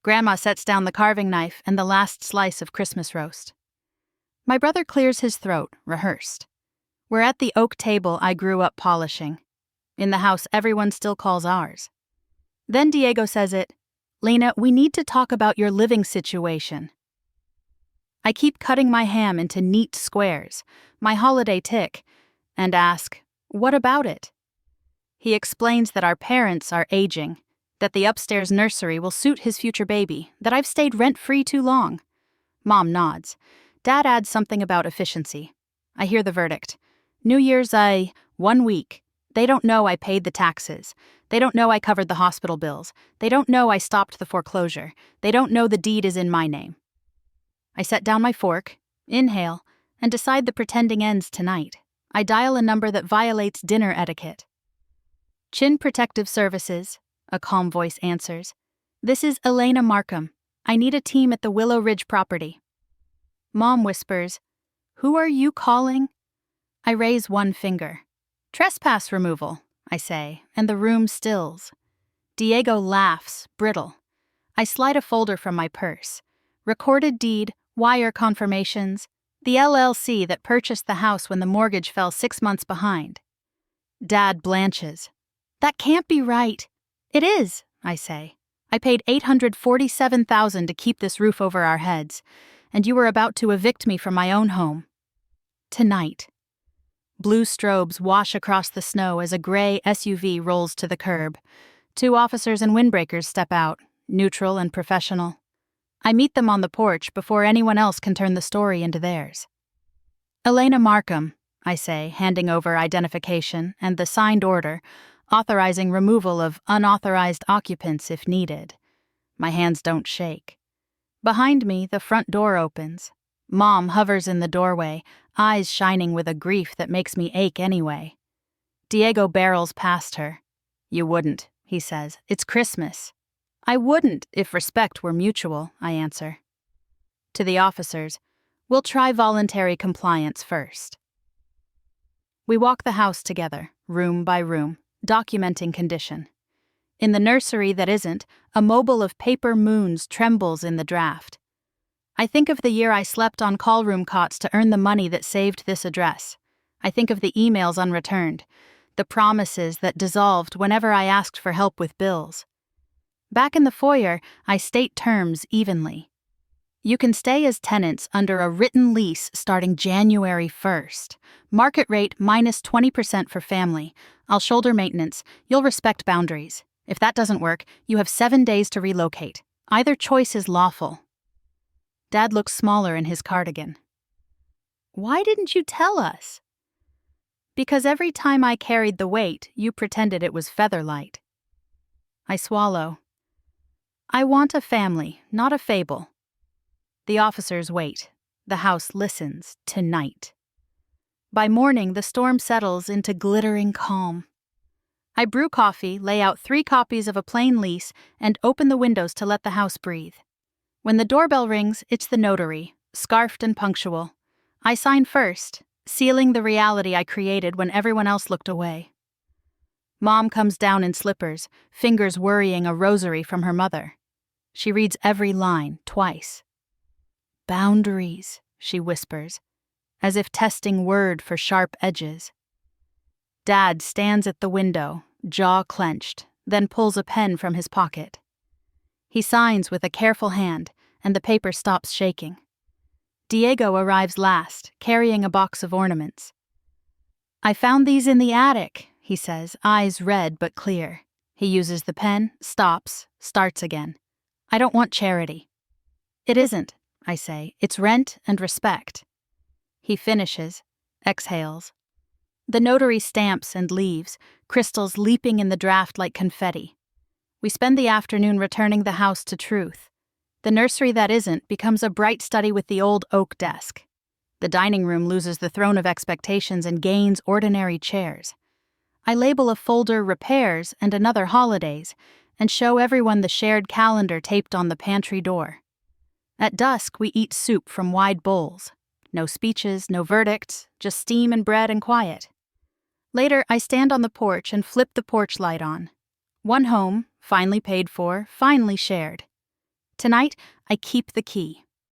Grandma sets down the carving knife and the last slice of Christmas roast. My brother clears his throat, rehearsed. We're at the oak table I grew up polishing. In the house everyone still calls ours. Then Diego says it, "Lena, we need to talk about your living situation." I keep cutting my ham into neat squares, my holiday tick, and ask, "What about it?" He explains that our parents are aging, that the upstairs nursery will suit his future baby, that I've stayed rent-free too long. Mom nods. Dad adds something about efficiency. I hear the verdict. New Year's 1 week. They don't know I paid the taxes. They don't know I covered the hospital bills. They don't know I stopped the foreclosure. They don't know the deed is in my name. I set down my fork, inhale, and decide the pretending ends tonight. I dial a number that violates dinner etiquette. Chin Protective Services, a calm voice answers. This is Elena Markham. I need a team at the Willow Ridge property. Mom whispers, "Who are you calling?" I raise one finger. "Trespass removal," I say, and the room stills. Diego laughs, brittle. I slide a folder from my purse. Recorded deed, wire confirmations, the LLC that purchased the house when the mortgage fell 6 months behind. Dad blanches. "That can't be right." "It is," I say. "I paid $847,000 to keep this roof over our heads, and you were about to evict me from my own home. Tonight." Blue strobes wash across the snow as a gray SUV rolls to the curb. 2 officers and windbreakers step out, neutral and professional. I meet them on the porch before anyone else can turn the story into theirs. "Elena Markham," I say, handing over identification and the signed order, authorizing removal of unauthorized occupants if needed. My hands don't shake. Behind me, the front door opens. Mom hovers in the doorway, eyes shining with a grief that makes me ache anyway. Diego barrels past her. "You wouldn't," he says. "It's Christmas." "I wouldn't if respect were mutual," I answer. To the officers, "We'll try voluntary compliance first." We walk the house together, room by room, documenting condition. In the nursery that isn't, a mobile of paper moons trembles in the draft. I think of the year I slept on callroom cots to earn the money that saved this address. I think of the emails unreturned, the promises that dissolved whenever I asked for help with bills. Back in the foyer, I state terms evenly. You can stay as tenants under a written lease starting January 1st. Market rate minus 20% for family. I'll shoulder maintenance. You'll respect boundaries. If that doesn't work, you have 7 days to relocate. Either choice is lawful. Dad looks smaller in his cardigan. "Why didn't you tell us?" "Because every time I carried the weight, you pretended it was featherlight." I swallow. "I want a family, not a fable." The officers wait. The house listens, tonight. By morning, the storm settles into glittering calm. I brew coffee, lay out 3 copies of a plain lease, and open the windows to let the house breathe. When the doorbell rings, it's the notary, scarfed and punctual. I sign first, sealing the reality I created when everyone else looked away. Mom comes down in slippers, fingers worrying a rosary from her mother. She reads every line, twice. "Boundaries," she whispers, as if testing word for sharp edges. Dad stands at the window, jaw clenched, then pulls a pen from his pocket. He signs with a careful hand, and the paper stops shaking. Diego arrives last, carrying a box of ornaments. "I found these in the attic," he says, eyes red but clear. He uses the pen, stops, starts again. "I don't want charity." "It isn't," I say. "It's rent and respect." He finishes, exhales. The notary stamps and leaves, crystals leaping in the draft like confetti. We spend the afternoon returning the house to truth. The nursery that isn't becomes a bright study with the old oak desk. The dining room loses the throne of expectations and gains ordinary chairs. I label a folder repairs and another holidays, and show everyone the shared calendar taped on the pantry door. At dusk, we eat soup from wide bowls. No speeches, no verdicts, just steam and bread and quiet. Later, I stand on the porch and flip the porch light on. One home, finally paid for, finally shared. Tonight, I keep the key.